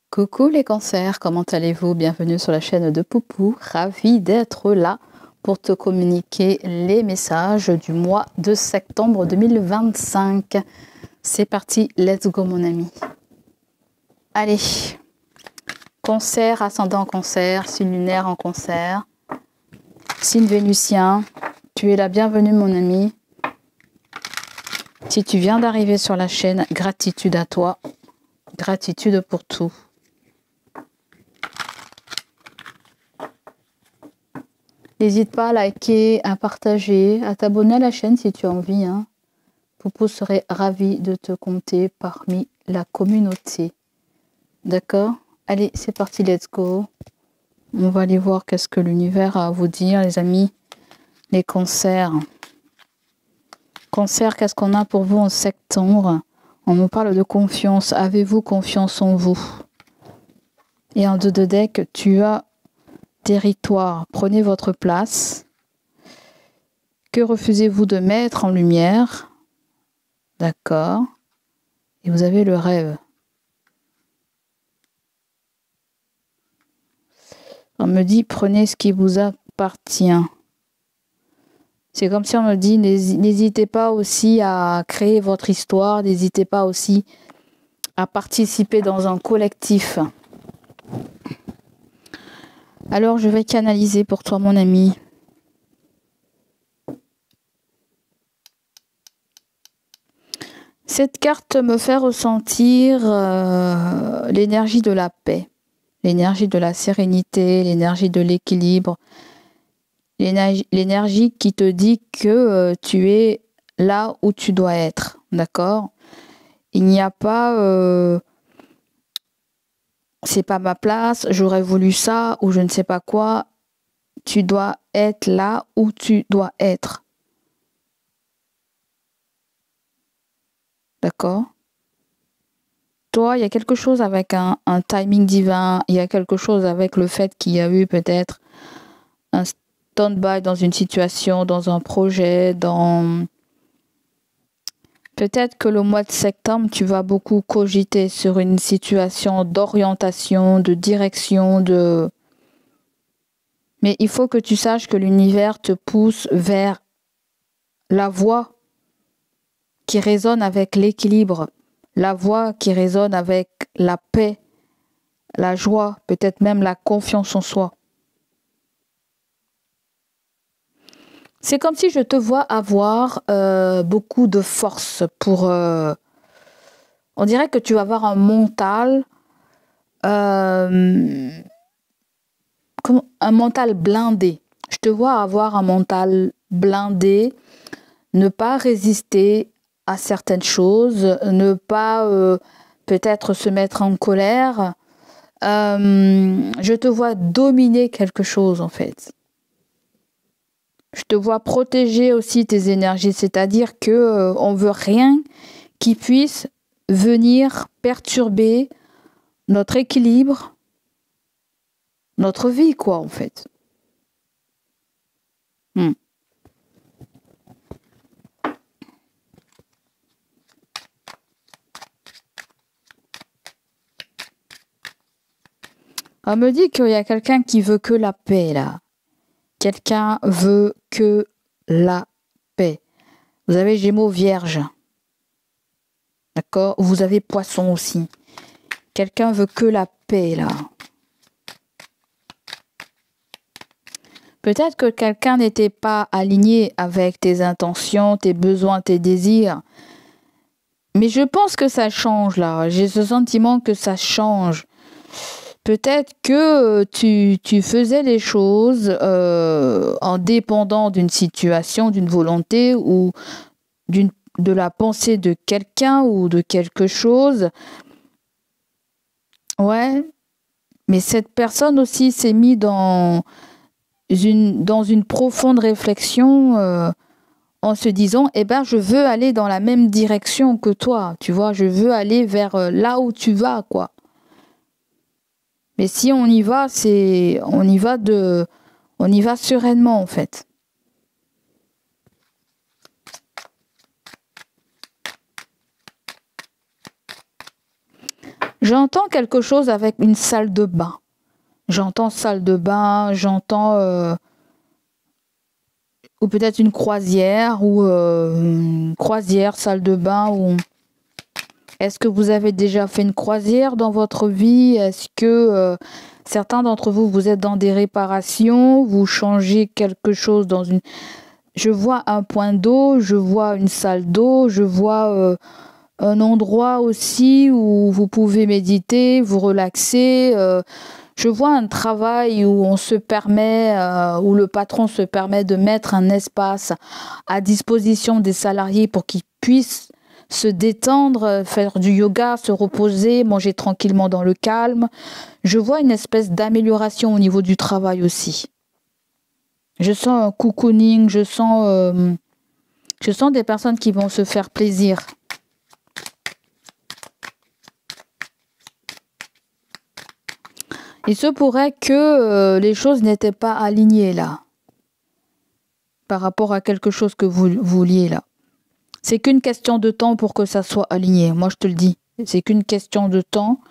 Coucou les cancers, comment allez-vous? Bienvenue sur la chaîne de Poupou, ravie d'être là pour te communiquer les messages du mois de septembre 2025. C'est parti, let's go mon ami. Allez, cancer, ascendant cancer, signe lunaire en cancer, signe vénusien, tu es la bienvenue mon ami. Si tu viens d'arriver sur la chaîne, gratitude à toi, gratitude pour tout. N'hésite pas à liker, à partager, à t'abonner à la chaîne si tu as envie. Poupou serait ravi de te compter parmi la communauté. D'accord? Allez, c'est parti, let's go. On va aller voir qu'est-ce que l'univers a à vous dire, les amis. Les cancers. Cancer, qu'est-ce qu'on a pour vous en septembre? On nous parle de confiance. Avez-vous confiance en vous? Et en 2 de deck, tu as territoire. Prenez votre place. Que refusez-vous de mettre en lumière? D'accord. Et vous avez le rêve. On me dit, prenez ce qui vous appartient. C'est comme si on me dit, n'hésitez pas aussi à créer votre histoire, n'hésitez pas aussi à participer dans un collectif. Alors, je vais canaliser pour toi, mon ami. Cette carte me fait ressentir l'énergie de la paix, l'énergie de la sérénité, l'énergie de l'équilibre, l'énergie qui te dit que tu es là où tu dois être, d'accord? Il n'y a pas c'est pas ma place, j'aurais voulu ça ou je ne sais pas quoi. Tu dois être là où tu dois être. D'accord? Toi, il y a quelque chose avec un timing divin, il y a quelque chose avec le fait qu'il y a eu peut-être un stand-by dans une situation, dans un projet, Peut-être que le mois de septembre, tu vas beaucoup cogiter sur une situation d'orientation, de direction, Mais il faut que tu saches que l'univers te pousse vers la voie qui résonne avec l'équilibre, la voie qui résonne avec la paix, la joie, peut-être même la confiance en soi. C'est comme si je te vois avoir beaucoup de force pour... on dirait que tu vas avoir un mental... un mental blindé. Je te vois avoir un mental blindé, ne pas résister à certaines choses, ne pas peut-être se mettre en colère. Je te vois dominer quelque chose en fait. Je te vois protéger aussi tes énergies, c'est-à-dire que on veut rien qui puisse venir perturber notre équilibre, notre vie quoi en fait. On me dit qu'il y a quelqu'un qui veut que la paix là. Quelqu'un veut que la paix. Vous avez Gémeaux Vierge. D'accord? Vous avez Poisson aussi. Quelqu'un veut que la paix là. Peut-être que quelqu'un n'était pas aligné avec tes intentions, tes besoins, tes désirs. Mais je pense que ça change là. J'ai ce sentiment que ça change. Peut-être que tu faisais les choses en dépendant d'une situation, d'une volonté ou de la pensée de quelqu'un ou de quelque chose. Ouais, mais cette personne aussi s'est mise dans une profonde réflexion en se disant, eh ben, je veux aller dans la même direction que toi, tu vois, je veux aller vers là où tu vas, quoi. Mais si on y va, on y va sereinement, en fait. J'entends quelque chose avec une salle de bain. J'entends salle de bain, j'entends ou peut-être une croisière ou une croisière, salle de bain. Ou est-ce que vous avez déjà fait une croisière dans votre vie? Est-ce que certains d'entre vous, vous êtes dans des réparations, vous changez quelque chose dans une... Je vois un point d'eau, je vois une salle d'eau, je vois un endroit aussi où vous pouvez méditer, vous relaxer. Je vois un travail où on se permet, où le patron se permet de mettre un espace à disposition des salariés pour qu'ils puissent se détendre, faire du yoga, se reposer, manger tranquillement dans le calme. Je vois une espèce d'amélioration au niveau du travail aussi. Je sens un cocooning, je sens des personnes qui vont se faire plaisir. Il se pourrait que les choses n'étaient pas alignées là, par rapport à quelque chose que vous vouliez là. C'est qu'une question de temps pour que ça soit aligné. Moi, je te le dis. C'est qu'une question de temps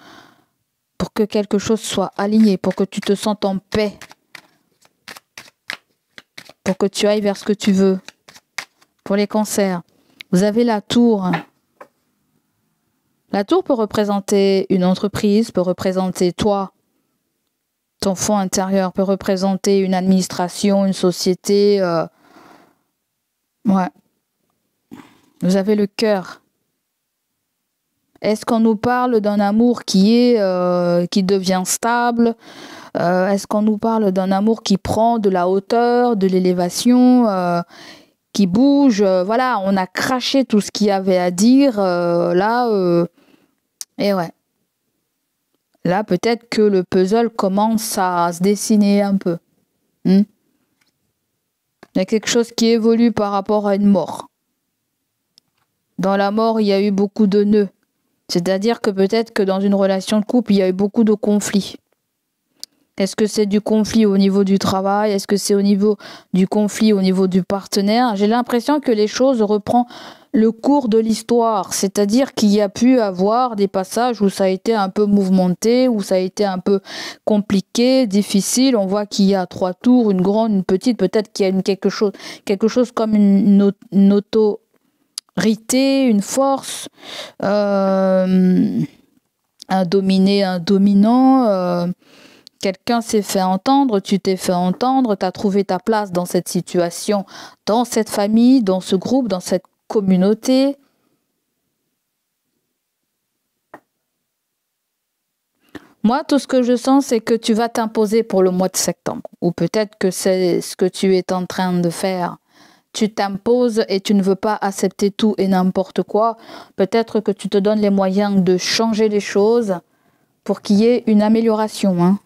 pour que quelque chose soit aligné, pour que tu te sentes en paix, pour que tu ailles vers ce que tu veux. Pour les cancers, vous avez la tour. La tour peut représenter une entreprise, peut représenter toi. Ton fond intérieur peut représenter une administration, une société. Ouais. Vous avez le cœur. Est-ce qu'on nous parle d'un amour qui devient stable? Est-ce qu'on nous parle d'un amour qui prend de la hauteur, de l'élévation, qui bouge? Voilà, on a craché tout ce qu'il y avait à dire. Et ouais. Là, peut-être que le puzzle commence à se dessiner un peu. Il y a quelque chose qui évolue par rapport à une mort. Dans la mort, il y a eu beaucoup de nœuds. C'est-à-dire que peut-être que dans une relation de couple, il y a eu beaucoup de conflits. Est-ce que c'est du conflit au niveau du travail? Est-ce que c'est au niveau du conflit au niveau du partenaire? J'ai l'impression que les choses reprennent le cours de l'histoire. C'est-à-dire qu'il y a pu avoir des passages où ça a été un peu mouvementé, où ça a été un peu compliqué, difficile. On voit qu'il y a 3 tours, une grande, une petite. Peut-être qu'il y a quelque chose comme une autorité, une force, un dominé, un dominant. Quelqu'un s'est fait entendre, tu t'es fait entendre, tu as trouvé ta place dans cette situation, dans cette famille, dans ce groupe, dans cette communauté. Moi, tout ce que je sens, c'est que tu vas t'imposer pour le mois de septembre. Ou peut-être que c'est ce que tu es en train de faire. Tu t'imposes et tu ne veux pas accepter tout et n'importe quoi. Peut-être que tu te donnes les moyens de changer les choses pour qu'il y ait une amélioration, hein.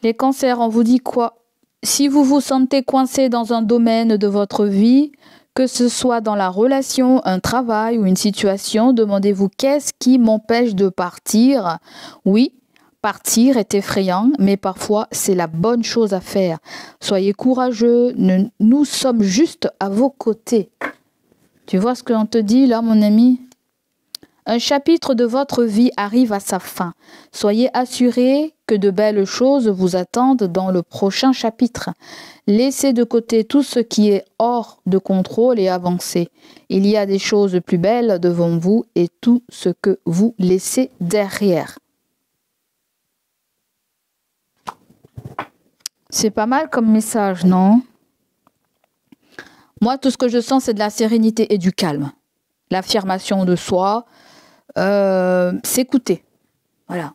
Les cancers, on vous dit quoi? Si vous vous sentez coincé dans un domaine de votre vie, que ce soit dans la relation, un travail ou une situation, demandez-vous qu'est-ce qui m'empêche de partir? Oui, partir est effrayant, mais parfois c'est la bonne chose à faire. Soyez courageux, nous sommes juste à vos côtés. Tu vois ce que l'on te dit là, mon ami? Un chapitre de votre vie arrive à sa fin. Soyez assurés que de belles choses vous attendent dans le prochain chapitre. Laissez de côté tout ce qui est hors de contrôle et avancez. Il y a des choses plus belles devant vous et tout ce que vous laissez derrière. C'est pas mal comme message, non? Moi, tout ce que je sens, c'est de la sérénité et du calme. L'affirmation de soi, s'écouter. Voilà.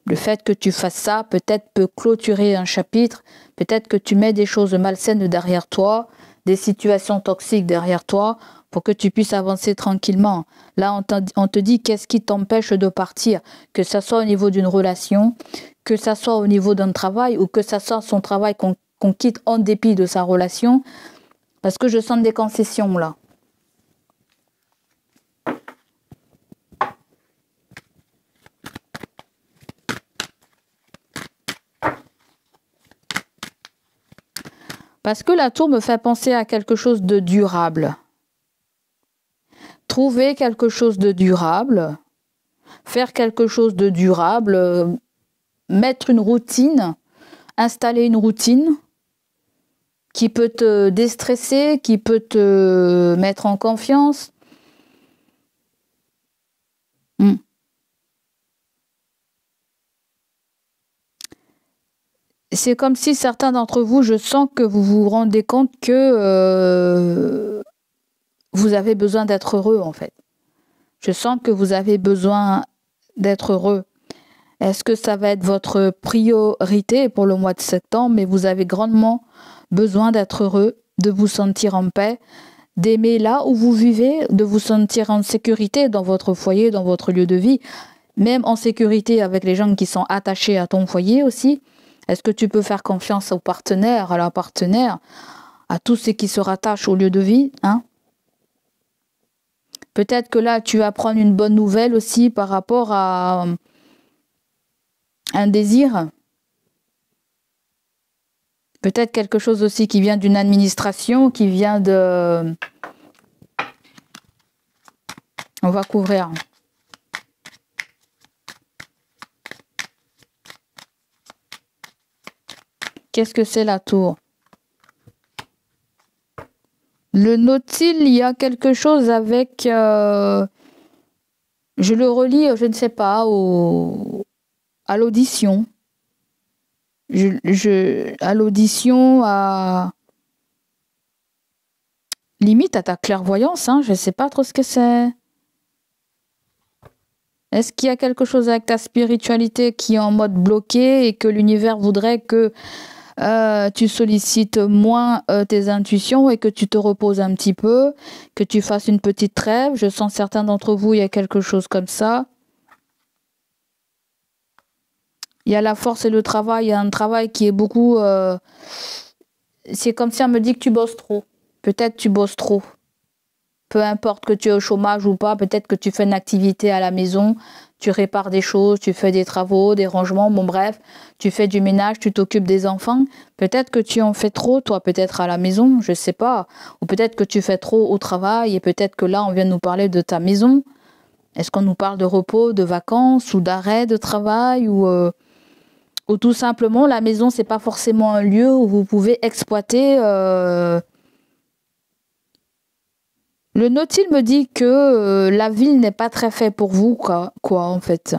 Le fait que tu fasses ça, peut-être peut clôturer un chapitre, peut-être que tu mets des choses malsaines derrière toi, des situations toxiques derrière toi, pour que tu puisses avancer tranquillement. Là, on te dit qu'est-ce qui t'empêche de partir, que ça soit au niveau d'une relation, que ça soit au niveau d'un travail, ou que ça soit son travail qu'on quitte en dépit de sa relation, parce que je sens des concessions là. Parce que la tour me fait penser à quelque chose de durable. Trouver quelque chose de durable, faire quelque chose de durable, mettre une routine, installer une routine qui peut te déstresser, qui peut te mettre en confiance. C'est comme si certains d'entre vous, je sens que vous vous rendez compte que vous avez besoin d'être heureux en fait. Je sens que vous avez besoin d'être heureux. Est-ce que ça va être votre priorité pour le mois de septembre, mais vous avez grandement besoin d'être heureux, de vous sentir en paix, d'aimer là où vous vivez, de vous sentir en sécurité dans votre foyer, dans votre lieu de vie, même en sécurité avec les gens qui sont attachés à ton foyer aussi. Est-ce que tu peux faire confiance au partenaire, à la partenaire, à tous ceux qui se rattachent au lieu de vie, hein? Peut-être que là, tu vas prendre une bonne nouvelle aussi par rapport à un désir. Peut-être quelque chose aussi qui vient d'une administration, qui vient de... On va couvrir. Qu'est-ce que c'est la tour? Le Nautile, il y a quelque chose avec... je le relis, je ne sais pas, à l'audition. À l'audition, limite à ta clairvoyance, hein, je ne sais pas trop ce que c'est. Est-ce qu'il y a quelque chose avec ta spiritualité qui est en mode bloqué et que l'univers voudrait que tu sollicites moins tes intuitions et que tu te reposes un petit peu, que tu fasses une petite trêve? Je sens certains d'entre vous, il y a quelque chose comme ça. Il y a la force et le travail, il y a un travail qui est beaucoup... c'est comme si on me dit que tu bosses trop. Peut-être tu bosses trop. Peu importe que tu es au chômage ou pas, peut-être que tu fais une activité à la maison, tu répares des choses, tu fais des travaux, des rangements, bon bref, tu fais du ménage, tu t'occupes des enfants. Peut-être que tu en fais trop, toi, peut-être à la maison, je sais pas. Ou peut-être que tu fais trop au travail et peut-être que là, on vient de nous parler de ta maison. Est-ce qu'on nous parle de repos, de vacances ou d'arrêt de travail ou tout simplement, la maison, c'est pas forcément un lieu où vous pouvez exploiter... Le Nautile me dit que la ville n'est pas très fait pour vous, quoi en fait.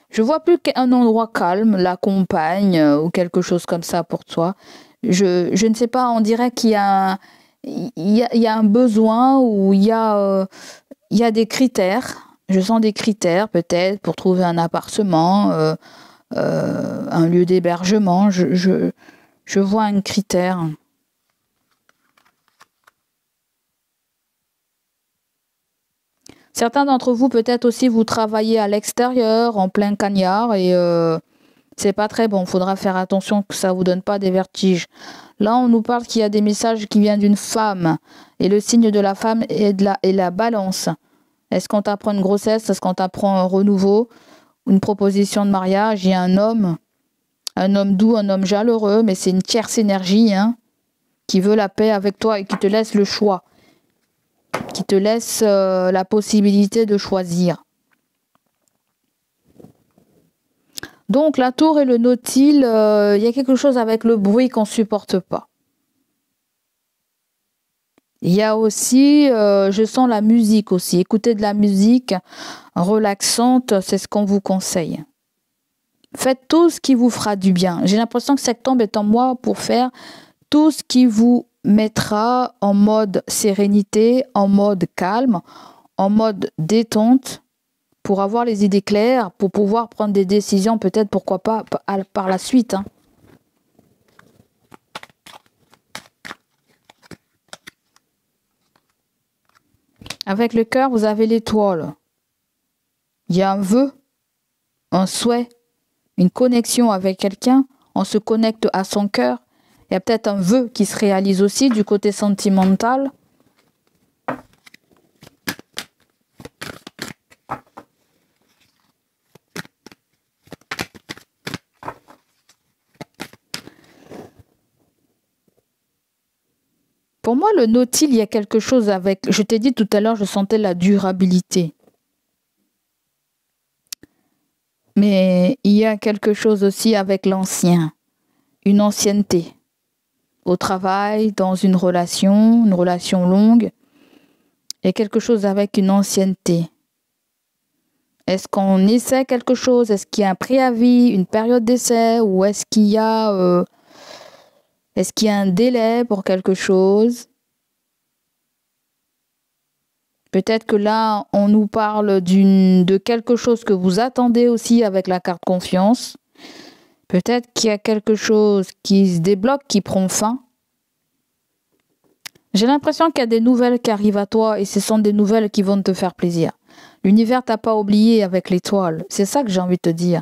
Je vois plus qu'un endroit calme, la campagne ou quelque chose comme ça pour toi. Je ne sais pas, on dirait qu'il y a un besoin ou il y a des critères. Je sens des critères peut-être pour trouver un appartement, un lieu d'hébergement. Je vois un critère. Certains d'entre vous, peut-être aussi, vous travaillez à l'extérieur, en plein cagnard, et c'est pas très bon. Il faudra faire attention que ça vous donne pas des vertiges. Là, on nous parle qu'il y a des messages qui viennent d'une femme, et le signe de la femme est la balance. Est-ce qu'on t'apprend une grossesse? Est-ce qu'on t'apprend un renouveau? Une proposition de mariage? Il y a un homme doux, un homme chaleureux, mais c'est une tierce énergie, hein, qui veut la paix avec toi et qui te laisse le choix, qui te laisse la possibilité de choisir. Donc la tour et le Nautile, il y a quelque chose avec le bruit qu'on ne supporte pas. Il y a aussi, je sens la musique aussi. Écouter de la musique relaxante, c'est ce qu'on vous conseille. Faites tout ce qui vous fera du bien. J'ai l'impression que septembre est en mois pour faire tout ce qui vous mettra en mode sérénité, en mode calme, en mode détente, pour avoir les idées claires, pour pouvoir prendre des décisions, peut-être, pourquoi pas, par la suite. Hein. Avec le cœur, vous avez l'étoile. Il y a un vœu, un souhait, une connexion avec quelqu'un. On se connecte à son cœur. Il y a peut-être un vœu qui se réalise aussi du côté sentimental. Pour moi, le nautile, il y a quelque chose avec... Je t'ai dit tout à l'heure, je sentais la durabilité. Mais il y a quelque chose aussi avec l'ancien. Une ancienneté. Au travail, dans une relation longue. Il y a quelque chose avec une ancienneté. Est-ce qu'on essaie quelque chose? Est-ce qu'il y a un préavis, une période d'essai? Ou est-ce qu'il y a un délai pour quelque chose? Peut-être que là, on nous parle de quelque chose que vous attendez aussi avec la carte confiance. Peut-être qu'il y a quelque chose qui se débloque, qui prend fin. J'ai l'impression qu'il y a des nouvelles qui arrivent à toi et ce sont des nouvelles qui vont te faire plaisir. L'univers t'a pas oublié avec l'étoile. C'est ça que j'ai envie de te dire.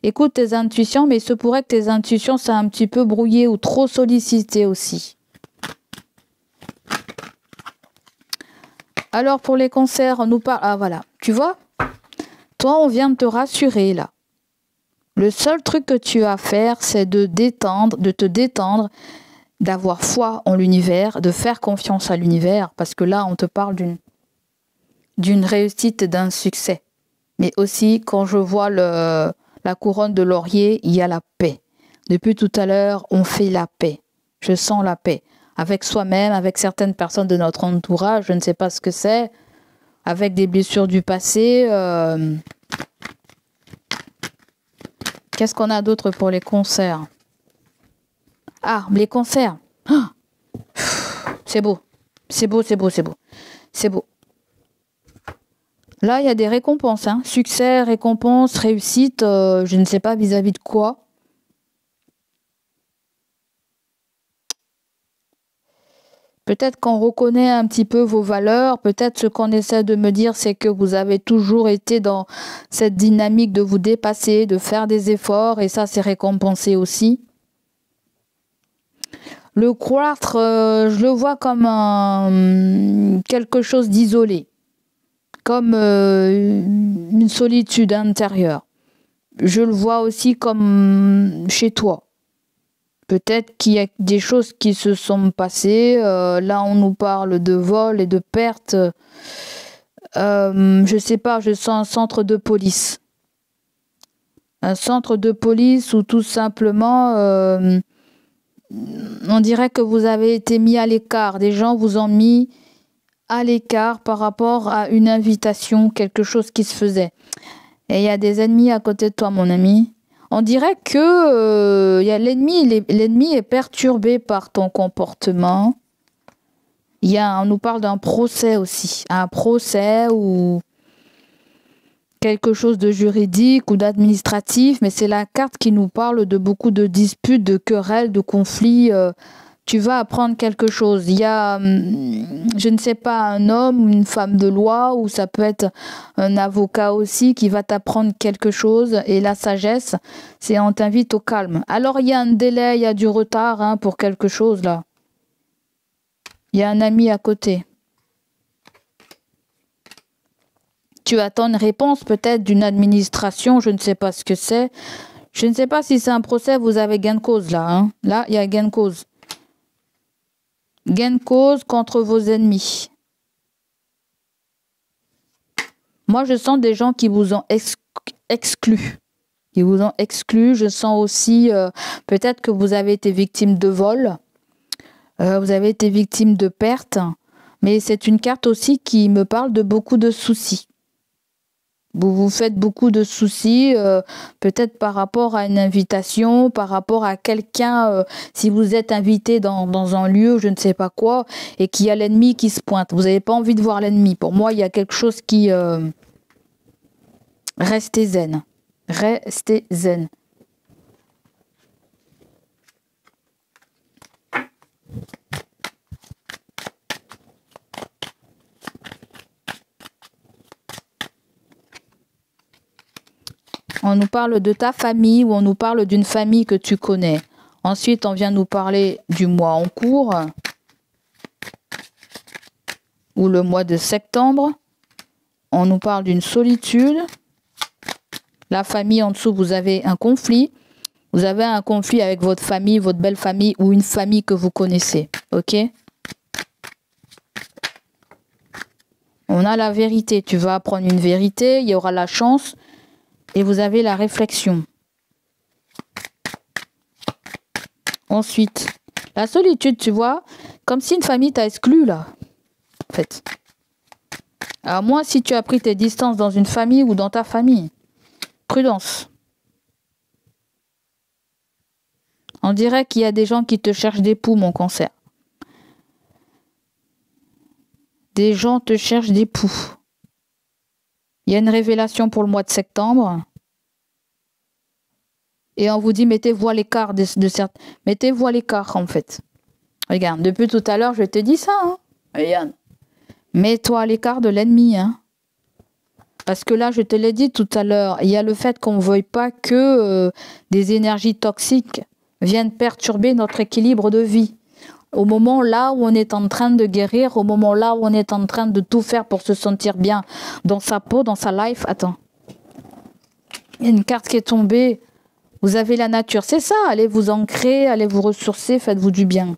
Écoute tes intuitions, mais il se pourrait que tes intuitions soient un petit peu brouillées ou trop sollicitées aussi. Alors pour les concerts, on nous parle... Ah voilà, tu vois? Toi, on vient de te rassurer là. Le seul truc que tu as à faire, c'est de te détendre, d'avoir foi en l'univers, de faire confiance à l'univers, parce que là, on te parle d'une réussite, d'un succès. Mais aussi, quand je vois la couronne de laurier, il y a la paix. Depuis tout à l'heure, on fait la paix. Je sens la paix. Avec soi-même, avec certaines personnes de notre entourage, je ne sais pas ce que c'est, avec des blessures du passé. Qu'est-ce qu'on a d'autre pour les concerts? Ah, les concerts. Ah, c'est beau. C'est beau, c'est beau, c'est beau. C'est beau. Là, il y a des récompenses. Hein. Succès, récompense, réussite, je ne sais pas vis-à-vis de quoi. Peut-être qu'on reconnaît un petit peu vos valeurs. Peut-être ce qu'on essaie de me dire, c'est que vous avez toujours été dans cette dynamique de vous dépasser, de faire des efforts. Et ça, c'est récompensé aussi. Le croître, je le vois comme quelque chose d'isolé. Comme une solitude intérieure. Je le vois aussi comme chez toi. Peut-être qu'il y a des choses qui se sont passées. Là, on nous parle de vol et de perte. Je sais pas, je sens un centre de police. Un centre de police où tout simplement, on dirait que vous avez été mis à l'écart. Des gens vous ont mis à l'écart par rapport à une invitation, quelque chose qui se faisait. Et il y a des ennemis à côté de toi, mon ami. On dirait que l'ennemi est perturbé par ton comportement. On nous parle d'un procès aussi. Un procès ou quelque chose de juridique ou d'administratif. Mais c'est la carte qui nous parle de beaucoup de disputes, de querelles, de conflits. Tu vas apprendre quelque chose. Il y a, je ne sais pas, un homme ou une femme de loi, ou ça peut être un avocat aussi qui va t'apprendre quelque chose. Et la sagesse, c'est on t'invite au calme. Alors il y a un délai, il y a du retard pour quelque chose là. Il y a un ami à côté. Tu attends une réponse peut-être d'une administration, je ne sais pas ce que c'est. Je ne sais pas si c'est un procès, vous avez gain de cause là. Là, il y a gain de cause. Gain de cause contre vos ennemis. Moi, je sens des gens qui vous ont exclus. Ils vous ont exclus. Je sens aussi peut-être que vous avez été victime de vol. Vous avez été victime de perte. Mais c'est une carte aussi qui me parle de beaucoup de soucis. Vous vous faites beaucoup de soucis, peut-être par rapport à une invitation, par rapport à quelqu'un, si vous êtes invité dans un lieu, je ne sais pas quoi, et qu'il y a l'ennemi qui se pointe. Vous n'avez pas envie de voir l'ennemi. Pour moi, il y a quelque chose qui... Restez zen. Restez zen. On nous parle de ta famille ou on nous parle d'une famille que tu connais. Ensuite, on vient nous parler du mois en cours ou le mois de septembre. On nous parle d'une solitude. La famille en dessous, vous avez un conflit. Vous avez un conflit avec votre famille, votre belle famille ou une famille que vous connaissez. Ok ? On a la vérité. Tu vas apprendre une vérité, il y aura la chance et vous avez la réflexion. Ensuite, la solitude, tu vois, comme si une famille t'a exclu là, en fait. À moins si tu as pris tes distances dans une famille ou dans ta famille. Prudence. On dirait qu'il y a des gens qui te cherchent des poux, mon cancer. Des gens te cherchent des poux. Il y a une révélation pour le mois de septembre. Et on vous dit, mettez-vous à l'écart de certains. Mettez-vous à l'écart, en fait. Regarde, depuis tout à l'heure, je te dis ça. Hein. Regarde. Mets-toi à l'écart de l'ennemi. Hein. Parce que là, je te l'ai dit tout à l'heure, il y a le fait qu'on ne veuille pas que des énergies toxiques viennent perturber notre équilibre de vie. Au moment là où on est en train de guérir, au moment là où on est en train de tout faire pour se sentir bien dans sa peau, dans sa life. Attends. Il y a une carte qui est tombée. Vous avez la nature. C'est ça, allez vous ancrer, allez vous ressourcer, faites-vous du bien.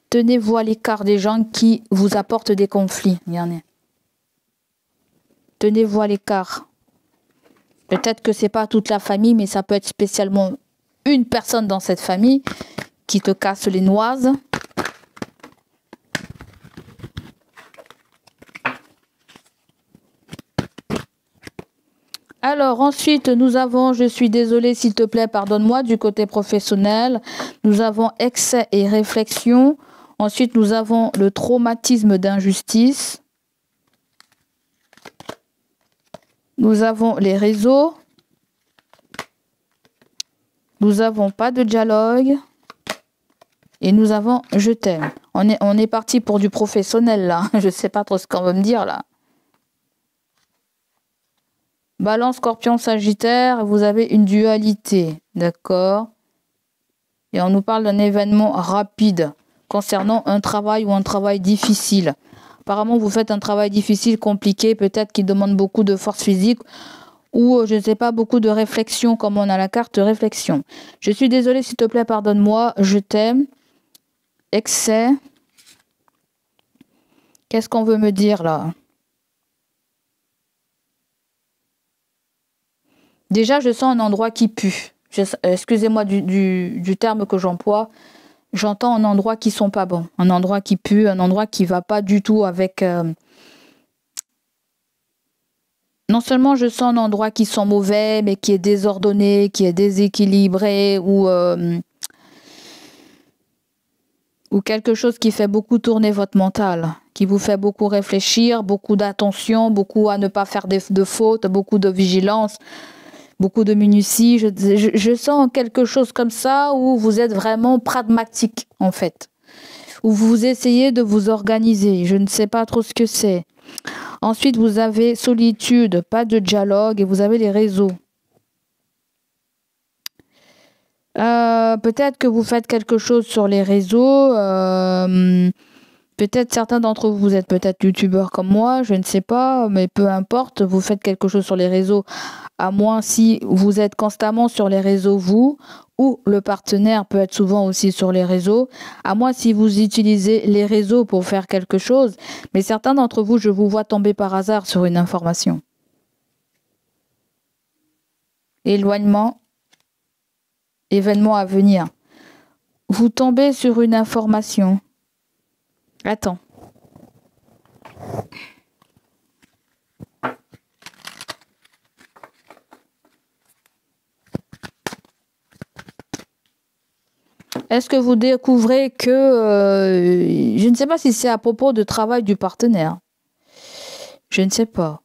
Tenez-vous à l'écart des gens qui vous apportent des conflits. Regardez. Tenez-vous à l'écart. Peut-être que c'est pas toute la famille, mais ça peut être spécialement une personne dans cette famille qui te casse les noises. Alors ensuite, nous avons, je suis désolée, s'il te plaît, pardonne-moi, du côté professionnel. Nous avons excès et réflexion. Ensuite, nous avons le traumatisme d'injustice. Nous avons les réseaux. Nous n'avons pas de dialogue. Et nous avons je t'aime. On est parti pour du professionnel là. Je ne sais pas trop ce qu'on va me dire là. Balance, Scorpion, Sagittaire, vous avez une dualité. D'accord? Et on nous parle d'un événement rapide concernant un travail ou un travail difficile. Apparemment, vous faites un travail difficile, compliqué, peut-être qui demande beaucoup de force physique ou, je ne sais pas, beaucoup de réflexion, comme on a la carte réflexion. Je suis désolée, s'il te plaît, pardonne-moi, je t'aime. Excès. Qu'est-ce qu'on veut me dire là? Déjà, je sens un endroit qui pue. Excusez-moi du terme que j'emploie. J'entends un endroit qui sont pas bons. Un endroit qui pue, un endroit qui va pas du tout avec... Non seulement je sens un endroit qui sent mauvais, mais qui est désordonné, qui est déséquilibré, ou quelque chose qui fait beaucoup tourner votre mental, qui vous fait beaucoup réfléchir, beaucoup d'attention, beaucoup à ne pas faire de fautes, beaucoup de vigilance, beaucoup de minutie. Je sens quelque chose comme ça où vous êtes vraiment pragmatique, en fait. Où vous essayez de vous organiser. Je ne sais pas trop ce que c'est. Ensuite, vous avez solitude, pas de dialogue, et vous avez les réseaux. Peut-être que vous faites quelque chose sur les réseaux. Peut-être certains d'entre vous, vous êtes peut-être youtubeurs comme moi, je ne sais pas, mais peu importe, vous faites quelque chose sur les réseaux, à moins si vous êtes constamment sur les réseaux, vous, ou le partenaire peut être souvent aussi sur les réseaux, à moins si vous utilisez les réseaux pour faire quelque chose, mais certains d'entre vous, je vous vois tomber par hasard sur une information. Éloignement, événement à venir. Vous tombez sur une information. Attends. Est-ce que vous découvrez que... je ne sais pas si c'est à propos de travail du partenaire. Je ne sais pas.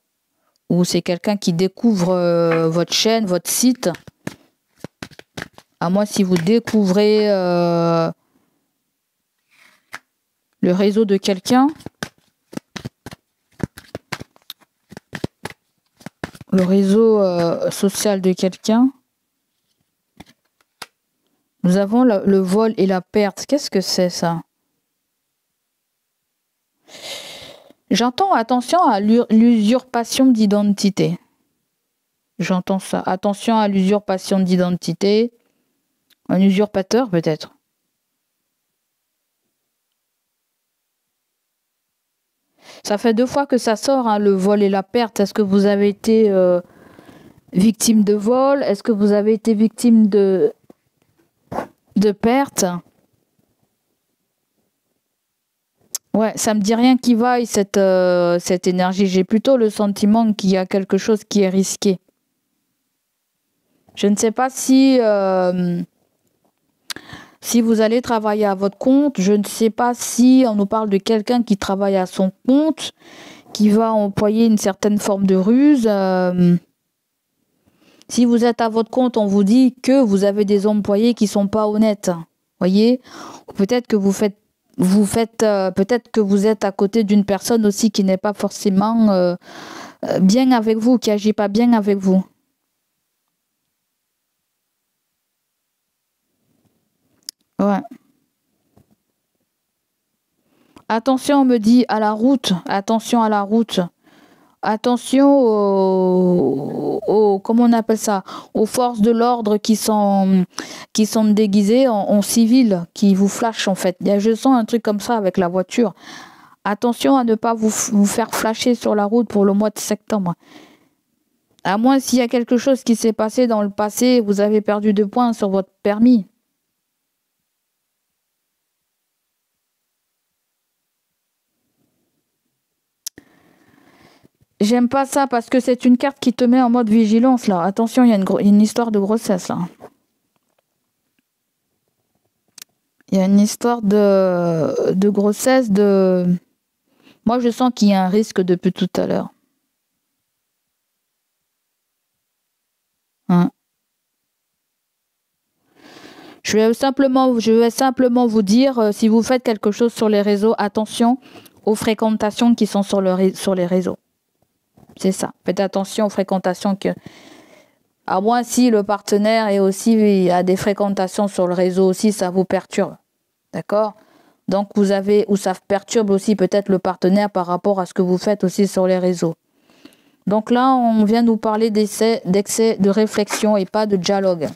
Ou c'est quelqu'un qui découvre votre chaîne, votre site. À moins si vous découvrez... le réseau de quelqu'un, le réseau social de quelqu'un. Nous avons le vol et la perte. Qu'est-ce que c'est ça? J'entends attention à l'usurpation d'identité. J'entends ça. Attention à l'usurpation d'identité. Un usurpateur peut-être. Ça fait 2 fois que ça sort, hein, le vol et la perte. Est-ce que vous avez été victime de vol? Est-ce que vous avez été victime de perte? Ouais, ça me dit rien qui vaille cette énergie. J'ai plutôt le sentiment qu'il y a quelque chose qui est risqué. Je ne sais pas si vous allez travailler à votre compte. Je ne sais pas si on nous parle de quelqu'un qui travaille à son compte, qui va employer une certaine forme de ruse. Si vous êtes à votre compte, on vous dit que vous avez des employés qui sont pas honnêtes. Voyez? Peut-être que peut-être que vous êtes à côté d'une personne aussi qui n'est pas forcément bien avec vous, qui agit pas bien avec vous. Ouais. Attention, on me dit à la route. Attention à la route. Attention comment on appelle ça, aux forces de l'ordre qui sont déguisées en civil, qui vous flashent en fait. Je sens un truc comme ça avec la voiture. Attention à ne pas vous faire flasher sur la route pour le mois de septembre. À moins s'il y a quelque chose qui s'est passé dans le passé, vous avez perdu 2 points sur votre permis. J'aime pas ça parce que c'est une carte qui te met en mode vigilance là. Attention, il y a une histoire de grossesse là. Il y a une histoire de grossesse, Moi, je sens qu'il y a un risque depuis tout à l'heure. Hein. Je vais simplement vous dire, si vous faites quelque chose sur les réseaux, attention aux fréquentations qui sont sur les réseaux. C'est ça. Faites attention aux fréquentations à moins si le partenaire a des fréquentations sur le réseau aussi, ça vous perturbe. D'accord? Donc ou ça perturbe aussi peut-être le partenaire par rapport à ce que vous faites aussi sur les réseaux. Donc là, on vient nous parler d'excès de réflexion et pas de dialogue.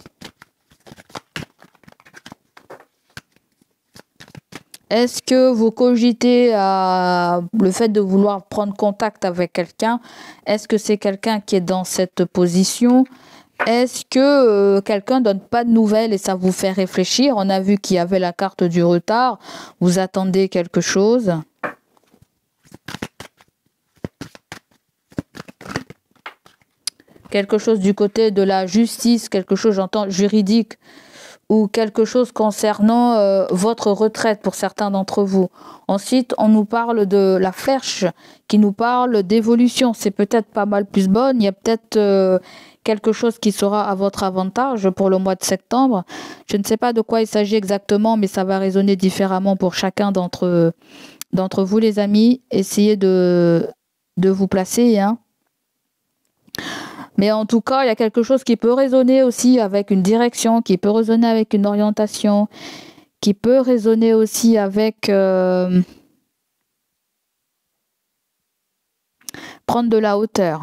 Est-ce que vous cogitez le fait de vouloir prendre contact avec quelqu'un? Est-ce que c'est quelqu'un qui est dans cette position? Est-ce que quelqu'un donne pas de nouvelles et ça vous fait réfléchir? On a vu qu'il y avait la carte du retard. Vous attendez quelque chose? Quelque chose du côté de la justice, quelque chose, j'entends, juridique, ou quelque chose concernant votre retraite pour certains d'entre vous. Ensuite, on nous parle de la flèche qui nous parle d'évolution. C'est peut-être pas mal plus bonne. Il y a peut-être quelque chose qui sera à votre avantage pour le mois de septembre. Je ne sais pas de quoi il s'agit exactement, mais ça va résonner différemment pour chacun d'entre vous, les amis. Essayez de vous placer, hein. Mais en tout cas, il y a quelque chose qui peut résonner aussi avec une direction, qui peut résonner avec une orientation, qui peut résonner aussi avec prendre de la hauteur.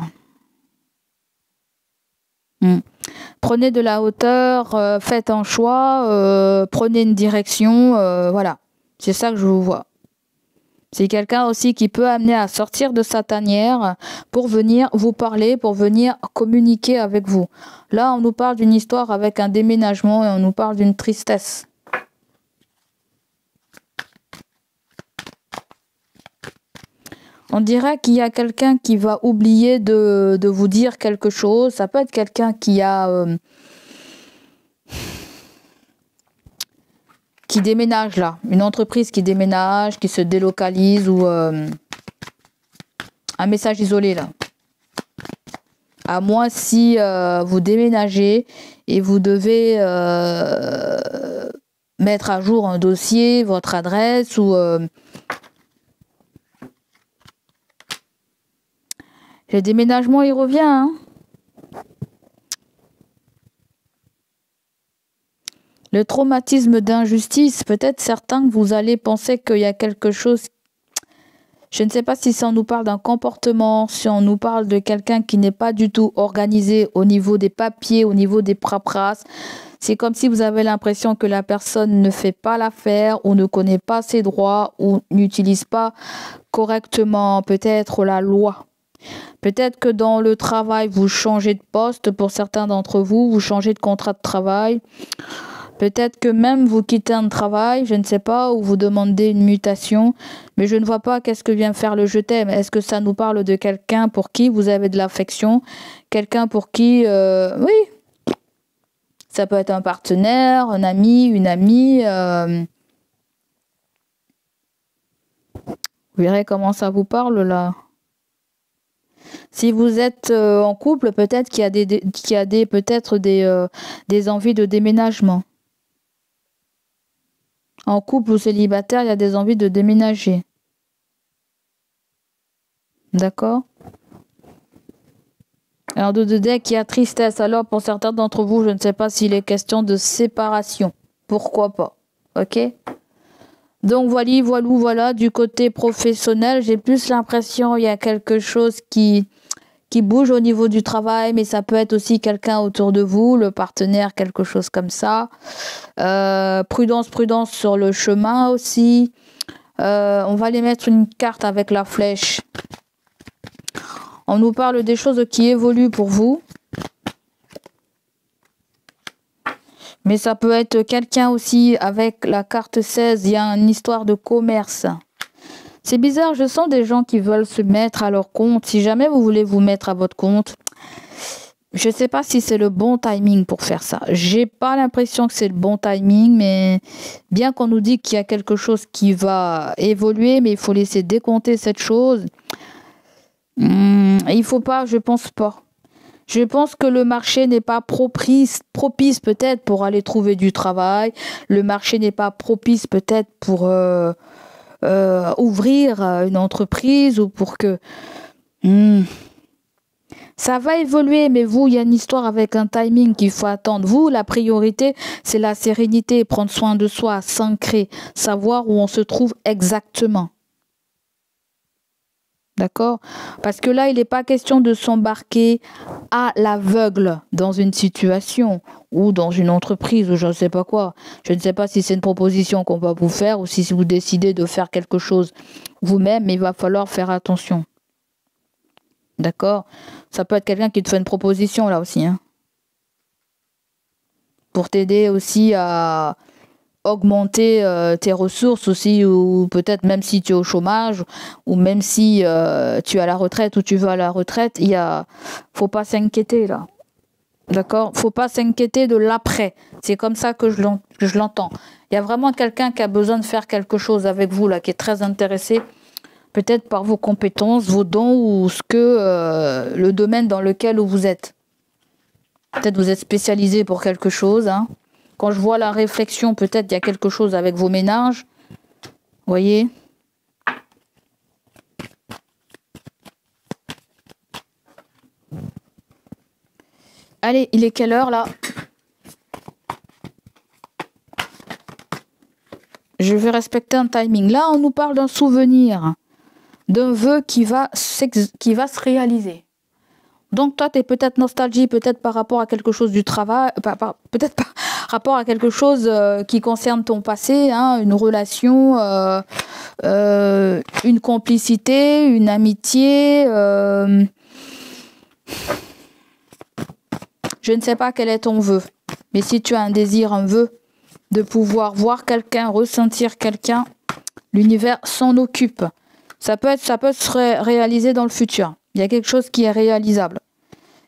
Prenez de la hauteur, faites un choix, prenez une direction, voilà. C'est ça que je vous vois. C'est quelqu'un aussi qui peut amener à sortir de sa tanière pour venir vous parler, pour venir communiquer avec vous. Là, on nous parle d'une histoire avec un déménagement et on nous parle d'une tristesse. On dirait qu'il y a quelqu'un qui va oublier de vous dire quelque chose. Ça peut être quelqu'un qui déménage là, une entreprise qui déménage, qui se délocalise ou un message isolé là. À moins si vous déménagez et vous devez mettre à jour un dossier, votre adresse ou le déménagement il revient, hein. Le traumatisme d'injustice, peut-être certains que vous allez penser qu'il y a quelque chose Je ne sais pas si ça on nous parle d'un comportement, si on nous parle de quelqu'un qui n'est pas du tout organisé au niveau des papiers, au niveau des paperasses. C'est comme si vous avez l'impression que la personne ne fait pas l'affaire ou ne connaît pas ses droits ou n'utilise pas correctement peut-être la loi. Peut-être que dans le travail, vous changez de poste pour certains d'entre vous, vous changez de contrat de travail. Peut-être que même vous quittez un travail, je ne sais pas, ou vous demandez une mutation, mais je ne vois pas qu'est-ce que vient faire le je t'aime. Est-ce que ça nous parle de quelqu'un pour qui vous avez de l'affection, quelqu'un pour qui, oui, ça peut être un partenaire, un ami, une amie. Vous verrez comment ça vous parle là. Si vous êtes en couple, peut-être qu'il y a peut-être des envies de déménagement. En couple ou célibataire, il y a des envies de déménager. D'accord? Alors de deck, il y a tristesse. Alors pour certains d'entre vous, je ne sais pas s'il est question de séparation. Pourquoi pas? Ok? Donc voilà, du côté professionnel, j'ai plus l'impression qu'il y a quelque chose qui bouge au niveau du travail, mais ça peut être aussi quelqu'un autour de vous, le partenaire, quelque chose comme ça. Prudence sur le chemin aussi. On va aller mettre une carte avec la flèche. On nous parle des choses qui évoluent pour vous. Mais ça peut être quelqu'un aussi avec la carte 16. Il y a une histoire de commerce. C'est bizarre, je sens des gens qui veulent se mettre à leur compte. Si jamais vous voulez vous mettre à votre compte, je ne sais pas si c'est le bon timing pour faire ça. J'ai pas l'impression que c'est le bon timing, mais bien qu'on nous dit qu'il y a quelque chose qui va évoluer, mais il faut laisser décompter cette chose. Il faut pas, je pense pas. Je pense que le marché n'est pas propice peut-être pour aller trouver du travail. Le marché n'est pas propice peut-être pour ouvrir une entreprise ou pour que... Ça va évoluer, mais vous, il y a une histoire avec un timing qu'il faut attendre. Vous, la priorité, c'est la sérénité, prendre soin de soi, s'ancrer, savoir où on se trouve exactement. D'accord? Parce que là, il n'est pas question de s'embarquer à l'aveugle dans une situation ou dans une entreprise ou je ne sais pas quoi. Je ne sais pas si c'est une proposition qu'on va vous faire ou si vous décidez de faire quelque chose vous-même, mais il va falloir faire attention. D'accord? Ça peut être quelqu'un qui te fait une proposition là aussi. Hein, pour t'aider aussi à augmenter tes ressources aussi, ou peut-être même si tu es au chômage, ou même si tu es à la retraite ou tu veux à la retraite, faut pas s'inquiéter là. D'accord? Faut pas s'inquiéter de l'après. C'est comme ça que je l'entends. Il y a vraiment quelqu'un qui a besoin de faire quelque chose avec vous là, qui est très intéressé, peut-être par vos compétences, vos dons ou le domaine dans lequel vous êtes. Peut-être vous êtes spécialisé pour quelque chose, hein. Quand je vois la réflexion, peut-être il y a quelque chose avec vos ménages. Vous voyez? Allez, il est quelle heure là? Je vais respecter un timing. Là, on nous parle d'un souvenir, d'un vœu qui va se réaliser. Donc toi, tu es peut-être nostalgie, peut-être par rapport à quelque chose du travail, peut-être par rapport à quelque chose qui concerne ton passé, hein, une relation, une complicité, une amitié. Je ne sais pas quel est ton vœu, mais si tu as un désir, un vœu, de pouvoir voir quelqu'un, ressentir quelqu'un, l'univers s'en occupe. Ça peut se réaliser dans le futur. Il y a quelque chose qui est réalisable.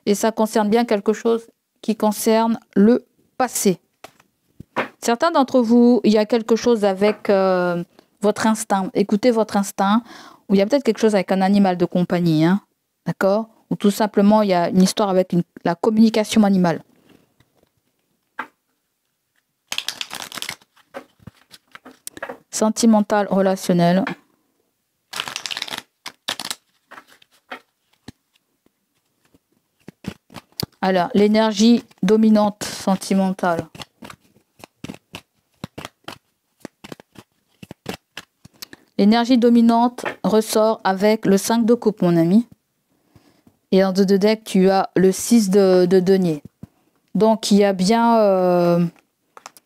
Et ça concerne bien quelque chose qui concerne le passé. Certains d'entre vous, il y a quelque chose avec votre instinct. Écoutez votre instinct. Ou il y a peut-être quelque chose avec un animal de compagnie. Hein, d'accord? Ou tout simplement, il y a une histoire avec la communication animale. Sentimental, relationnel. Alors, l'énergie dominante sentimentale. L'énergie dominante ressort avec le 5 de coupe, mon ami. Et en 2 de deck, tu as le 6 de denier. Donc, il y a bien...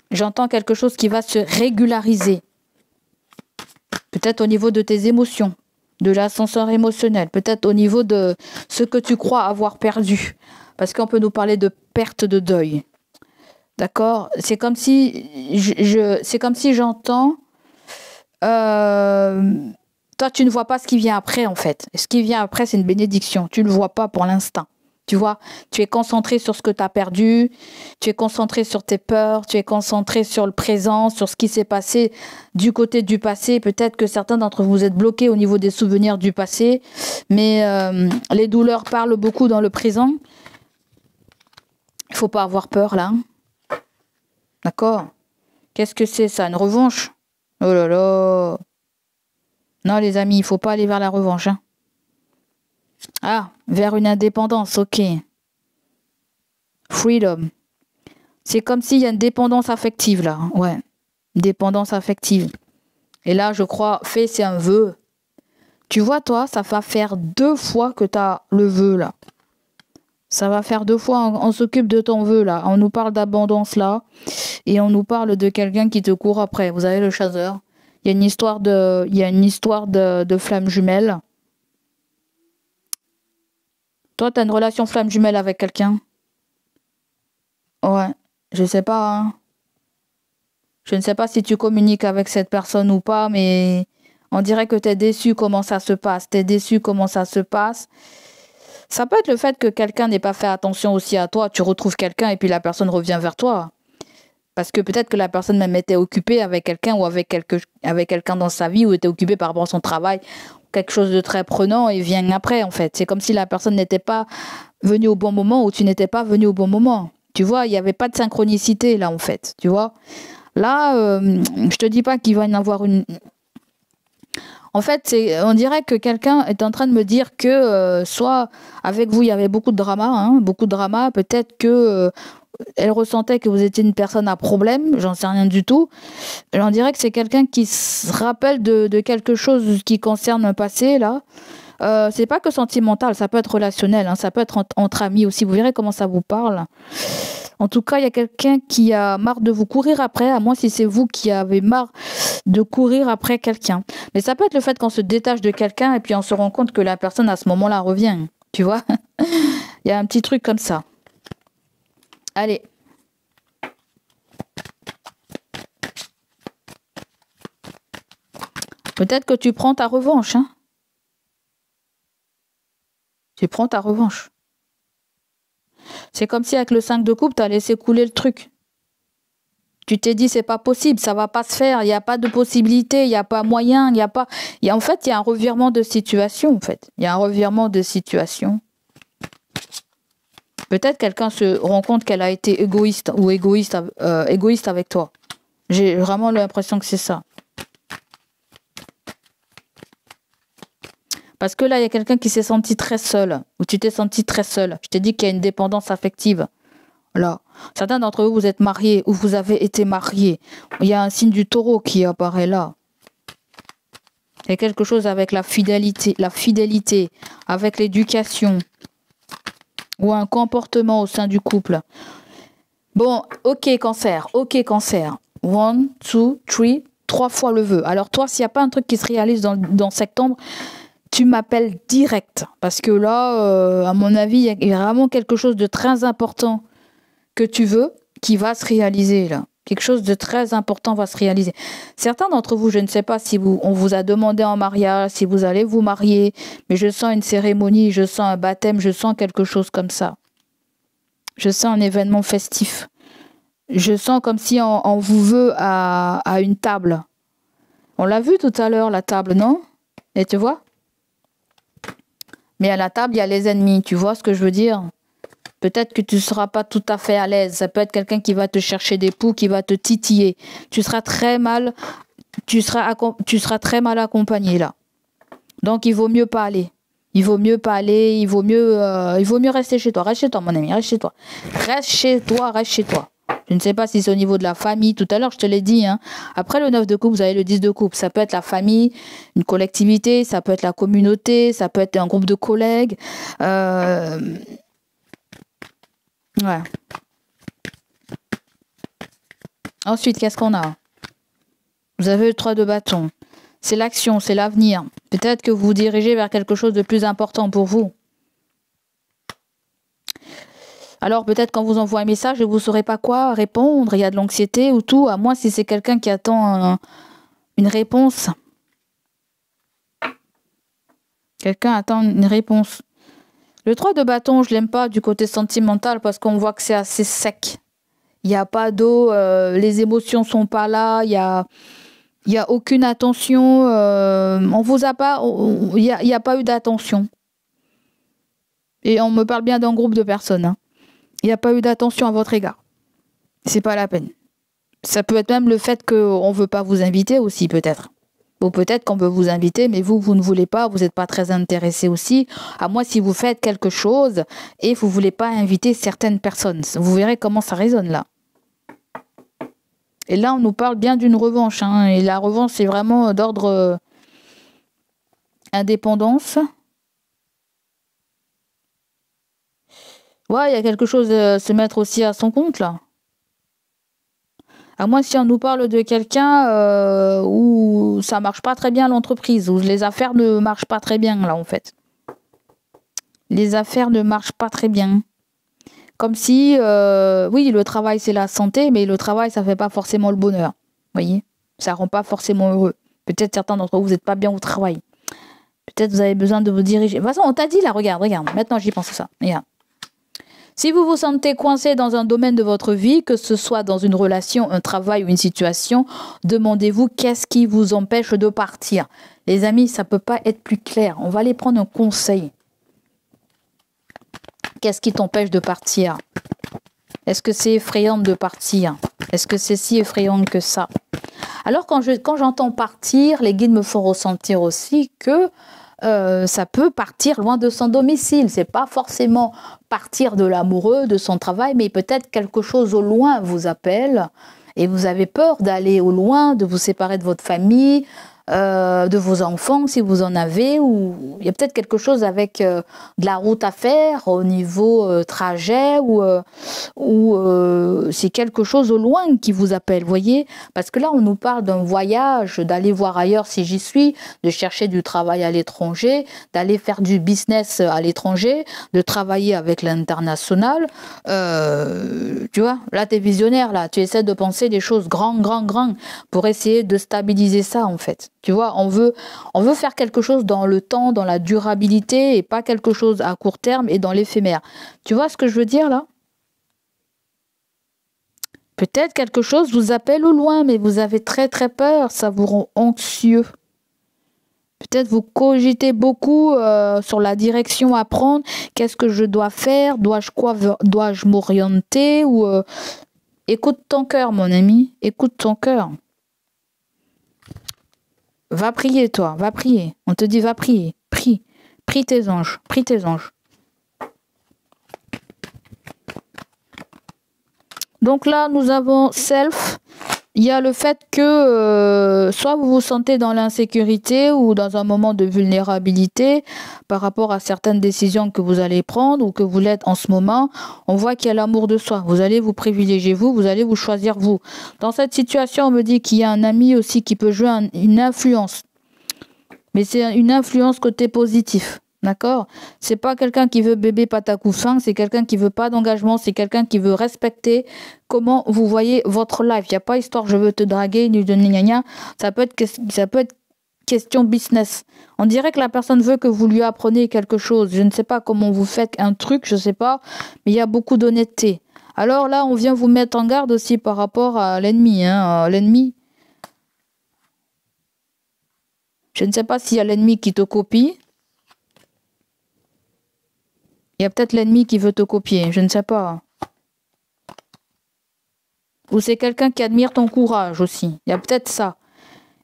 j'entends quelque chose qui va se régulariser. Peut-être au niveau de tes émotions, de l'ascenseur émotionnel. Peut-être au niveau de ce que tu crois avoir perdu. Parce qu'on peut nous parler de perte de deuil. D'accord? C'est comme si c'est comme si j'entends... toi, tu ne vois pas ce qui vient après, en fait. Ce qui vient après, c'est une bénédiction. Tu ne le vois pas pour l'instant. Tu vois, tu es concentré sur ce que tu as perdu, tu es concentré sur tes peurs, tu es concentré sur le présent, sur ce qui s'est passé du côté du passé. Peut-être que certains d'entre vous êtes bloqués au niveau des souvenirs du passé, mais les douleurs parlent beaucoup dans le présent. Il faut pas avoir peur, là. D'accord? Qu'est-ce que c'est, ça? Une revanche? Oh là là! Non, les amis, il faut pas aller vers la revanche, hein. Ah, vers une indépendance, ok. Freedom. C'est comme s'il y a une dépendance affective, là. Ouais, une dépendance affective. Et là, je crois, c'est un vœu. Tu vois, toi, ça va faire 2 fois que tu as le vœu, là. Ça va faire 2 fois, on s'occupe de ton vœu, là. On nous parle d'abondance, là. Et on nous parle de quelqu'un qui te court après. Vous avez le chasseur. Il y a une histoire de flamme jumelle. Toi, tu as une relation flamme jumelle avec quelqu'un? Ouais, je sais pas, hein. Je ne sais pas si tu communiques avec cette personne ou pas, mais on dirait que tu es déçu comment ça se passe. Tu es déçu comment ça se passe. Ça peut être le fait que quelqu'un n'ait pas fait attention aussi à toi. Tu retrouves quelqu'un et puis la personne revient vers toi. Parce que peut-être que la personne même était occupée avec quelqu'un ou avec quelqu'un dans sa vie ou était occupée par rapport à son travail. Quelque chose de très prenant et vient après, en fait. C'est comme si la personne n'était pas venue au bon moment ou tu n'étais pas venu au bon moment. Tu vois, il n'y avait pas de synchronicité là, en fait. Tu vois. Là, je te dis pas qu'il va y en avoir une... En fait, on dirait que quelqu'un est en train de me dire que soit avec vous, il y avait beaucoup de drama, hein, beaucoup de drama. Peut-être que elle ressentait que vous étiez une personne à problème, j'en sais rien du tout. On dirait que c'est quelqu'un qui se rappelle de quelque chose qui concerne un passé, là. C'est pas que sentimental, ça peut être relationnel, hein, ça peut être entre amis aussi. Vous verrez comment ça vous parle. En tout cas, il y a quelqu'un qui a marre de vous courir après, à moins si c'est vous qui avez marre de courir après quelqu'un. Mais ça peut être le fait qu'on se détache de quelqu'un et puis on se rend compte que la personne à ce moment-là revient. Tu vois? Il y a un petit truc comme ça. Allez. Peut-être que tu prends ta revanche, hein. Tu prends ta revanche. C'est comme si avec le 5 de coupe, tu as laissé couler le truc. Tu t'es dit, c'est pas possible, ça va pas se faire, il n'y a pas de possibilité, il n'y a pas moyen, il n'y a pas... En fait, il y a un revirement de situation, en fait. Il y a un revirement de situation. Peut-être quelqu'un se rend compte qu'elle a été égoïste ou égoïste avec toi. J'ai vraiment l'impression que c'est ça. Parce que là, il y a quelqu'un qui s'est senti très seul, ou tu t'es senti très seul. Je t'ai dit qu'il y a une dépendance affective. Là. Certains d'entre vous, vous êtes mariés ou vous avez été mariés. Il y a un signe du taureau qui apparaît là. Il y a quelque chose avec la fidélité, avec l'éducation, ou un comportement au sein du couple. Bon, ok cancer. 1, 2, 3, 3 fois le vœu. Alors toi, s'il n'y a pas un truc qui se réalise dans septembre, tu m'appelles direct. Parce que là, à mon avis, il y a vraiment quelque chose de très important que tu veux, qui va se réaliser là. Quelque chose de très important va se réaliser. Certains d'entre vous, je ne sais pas si on vous a demandé en mariage, si vous allez vous marier, mais je sens une cérémonie, je sens un baptême, je sens quelque chose comme ça. Je sens un événement festif. Je sens comme si on vous veut à une table. On l'a vu tout à l'heure, la table, non? Et tu vois? Mais à la table, il y a les ennemis. Tu vois ce que je veux dire? Peut-être que tu ne seras pas tout à fait à l'aise. Ça peut être quelqu'un qui va te chercher des poux, qui va te titiller. Tu seras très mal accompagné là. Donc, il vaut mieux pas aller. Il vaut mieux rester chez toi. Reste chez toi, mon ami, reste chez toi. Reste chez toi. Je ne sais pas si c'est au niveau de la famille. Tout à l'heure, je te l'ai dit. Hein. Après le 9 de coupe, vous avez le 10 de coupe. Ça peut être la famille, une collectivité, ça peut être la communauté, ça peut être un groupe de collègues. Ouais. Ensuite, qu'est-ce qu'on a? Vous avez le 3 de bâton. C'est l'action, c'est l'avenir. Peut-être que vous vous dirigez vers quelque chose de plus important pour vous. Alors peut-être quand vous envoie un message et vous ne saurez pas quoi répondre, il y a de l'anxiété ou tout, à moins si c'est quelqu'un qui attend une réponse. Quelqu'un attend une réponse. Le 3 de bâton, je l'aime pas du côté sentimental parce qu'on voit que c'est assez sec. Il n'y a pas d'eau, les émotions sont pas là, il y a aucune attention, on vous a pas, il y a pas eu d'attention. Et on me parle bien d'un groupe de personnes. Hein. Il n'y a pas eu d'attention à votre égard. C'est pas la peine. Ça peut être même le fait qu'on ne veut pas vous inviter aussi, peut-être. Ou peut-être qu'on veut vous inviter, mais vous ne voulez pas, vous n'êtes pas très intéressé aussi. À moins si vous faites quelque chose et vous ne voulez pas inviter certaines personnes. Vous verrez comment ça résonne là. Et là, on nous parle bien d'une revanche. Hein, et la revanche, c'est vraiment d'ordre indépendance. Ouais, il y a quelque chose à se mettre aussi à son compte, là. À moins si on nous parle de quelqu'un où ça marche pas très bien l'entreprise, où les affaires ne marchent pas très bien, là, en fait. Les affaires ne marchent pas très bien. Comme si, oui, le travail, c'est la santé, mais le travail, ça fait pas forcément le bonheur. Vous voyez? Ça rend pas forcément heureux. Peut-être certains d'entre vous n'êtes pas bien au travail. Peut-être vous avez besoin de vous diriger. De toute façon, on t'a dit, là, regarde. Maintenant, j'y pense à ça. Regarde. Si vous vous sentez coincé dans un domaine de votre vie, que ce soit dans une relation, un travail ou une situation, demandez-vous qu'est-ce qui vous empêche de partir. Les amis, ça ne peut pas être plus clair. On va aller prendre un conseil. Qu'est-ce qui t'empêche de partir? Est-ce que c'est effrayant de partir? Est-ce que c'est si effrayant que ça? Alors quand j'entends partir, les guides me font ressentir aussi que ça peut partir loin de son domicile. C'est pas forcément partir de l'amoureux, de son travail, mais peut-être quelque chose au loin vous appelle et vous avez peur d'aller au loin, de vous séparer de votre famille, de vos enfants si vous en avez, ou il y a peut-être quelque chose avec de la route à faire au niveau trajet, ou c'est quelque chose au loin qui vous appelle, voyez, parce que là on nous parle d'un voyage, d'aller voir ailleurs si j'y suis, de chercher du travail à l'étranger, d'aller faire du business à l'étranger, de travailler avec l'international, tu vois, là t'es visionnaire, là tu essaies de penser des choses grand pour essayer de stabiliser ça en fait. Tu vois, on veut faire quelque chose dans le temps, dans la durabilité et pas quelque chose à court terme et dans l'éphémère. Tu vois ce que je veux dire là? Peut-être quelque chose vous appelle au loin, mais vous avez très peur, ça vous rend anxieux. Peut-être vous cogitez beaucoup sur la direction à prendre. Qu'est-ce que je dois faire? Dois-je m'orienter ou écoute ton cœur, mon ami. Écoute ton cœur. Va prier, toi. Va prier. On te dit, va prier. Prie. Prie tes anges. Prie tes anges. Donc là, nous avons self. Il y a le fait que soit vous vous sentez dans l'insécurité ou dans un moment de vulnérabilité par rapport à certaines décisions que vous allez prendre ou que vous l'êtes en ce moment. On voit qu'il y a l'amour de soi. Vous allez vous privilégier vous allez vous choisir vous. Dans cette situation, on me dit qu'il y a un ami aussi qui peut jouer une influence. Mais c'est une influence côté positif. D'accord? C'est pas quelqu'un qui veut bébé patacoussin, c'est quelqu'un qui veut pas d'engagement, c'est quelqu'un qui veut respecter comment vous voyez votre life. Il n'y a pas histoire je veux te draguer, ni de gna. Ça peut être question business. On dirait que la personne veut que vous lui appreniez quelque chose. Je ne sais pas comment vous faites un truc, je sais pas, mais il y a beaucoup d'honnêteté. Alors là, on vient vous mettre en garde aussi par rapport à l'ennemi. Hein. L'ennemi, je ne sais pas s'il y a l'ennemi qui te copie. Il y a peut-être l'ennemi qui veut te copier, je ne sais pas. Ou c'est quelqu'un qui admire ton courage aussi. Il y a peut-être ça.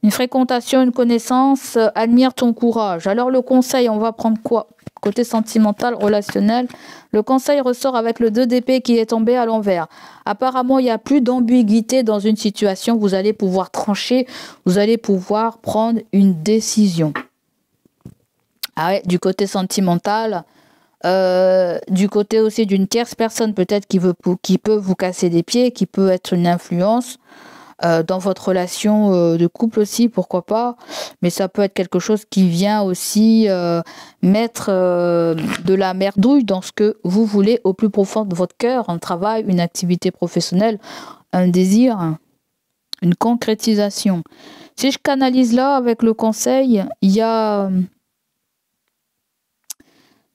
Une fréquentation, une connaissance, admire ton courage. Alors le conseil, on va prendre quoi? Côté sentimental, relationnel, le conseil ressort avec le 2 d'épée qui est tombé à l'envers. Apparemment, il n'y a plus d'ambiguïté dans une situation. Vous allez pouvoir trancher, vous allez pouvoir prendre une décision. Ah ouais, du côté sentimental, du côté aussi d'une tierce personne peut-être qui peut vous casser des pieds, qui peut être une influence. Dans votre relation de couple aussi, pourquoi pas, mais ça peut être quelque chose qui vient aussi mettre de la merdouille dans ce que vous voulez au plus profond de votre cœur, un travail, une activité professionnelle, un désir, une concrétisation. Si je canalise là avec le conseil, il y a...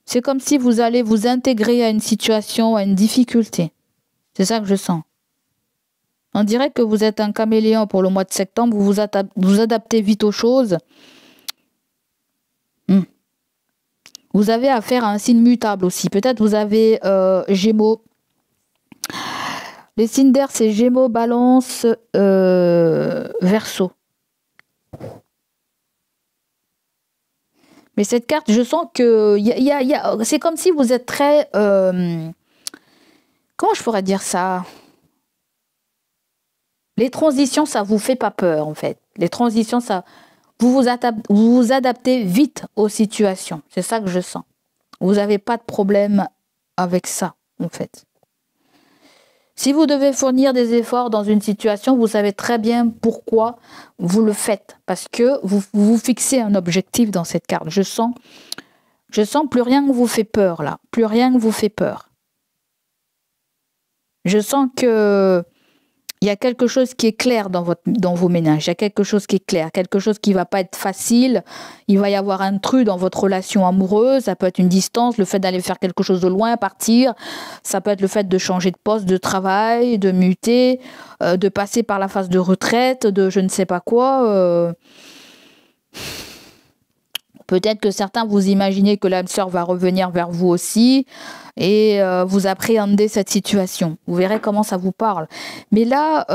C'est comme si vous allez vous intégrer à une situation, à une difficulté. C'est ça que je sens. On dirait que vous êtes un caméléon pour le mois de septembre, vous adaptez vite aux choses. Vous avez affaire à un signe mutable aussi. Peut-être vous avez Gémeaux. Les signes d'air, c'est Gémeaux, Balance, Verseau. Mais cette carte, je sens que c'est comme si vous êtes très... comment je pourrais dire ça ? Les transitions, ça vous fait pas peur, en fait. Les transitions, ça, vous vous adaptez vite aux situations. C'est ça que je sens. Vous n'avez pas de problème avec ça, en fait. Si vous devez fournir des efforts dans une situation, vous savez très bien pourquoi vous le faites. Parce que vous fixez un objectif dans cette carte. Je sens plus rien ne vous fait peur, là. Plus rien ne vous fait peur. Je sens que il y a quelque chose qui est clair dans vos ménages. Il y a quelque chose qui est clair, quelque chose qui va pas être facile. Il va y avoir un trou dans votre relation amoureuse. Ça peut être une distance, le fait d'aller faire quelque chose de loin, partir. Ça peut être le fait de changer de poste, de travail, de muter, de passer par la phase de retraite, de je ne sais pas quoi. Peut-être que certains vous imaginez que l'âme sœur va revenir vers vous aussi et vous appréhendez cette situation. Vous verrez comment ça vous parle. Mais là,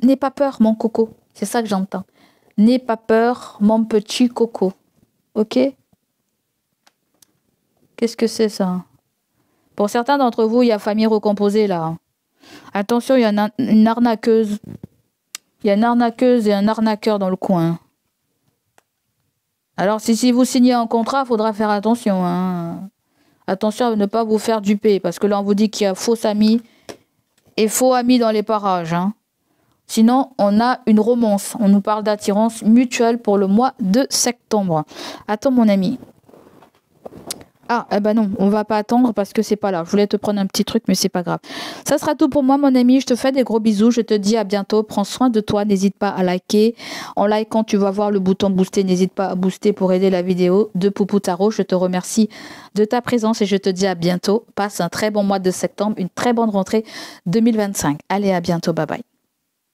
n'aie pas peur, mon coco. C'est ça que j'entends. N'aie pas peur, mon petit coco. Ok? Qu'est-ce que c'est ça? Pour certains d'entre vous, il y a famille recomposée là. Attention, il y a une arnaqueuse. Il y a une arnaqueuse et un arnaqueur dans le coin. Alors, si vous signez un contrat, il faudra faire attention. Hein. Attention à ne pas vous faire duper, parce que là, on vous dit qu'il y a faux amis et faux amis dans les parages. Hein. Sinon, on a une romance. On nous parle d'attirance mutuelle pour le mois de septembre. Attends, mon ami. Ah, eh ben non, on va pas attendre parce que c'est pas là. Je voulais te prendre un petit truc, mais c'est pas grave. Ça sera tout pour moi, mon ami. Je te fais des gros bisous. Je te dis à bientôt. Prends soin de toi. N'hésite pas à liker. En likant, tu vas voir le bouton booster. N'hésite pas à booster pour aider la vidéo de Poupou Tarot. Je te remercie de ta présence et je te dis à bientôt. Passe un très bon mois de septembre, une très bonne rentrée 2025. Allez, à bientôt. Bye bye.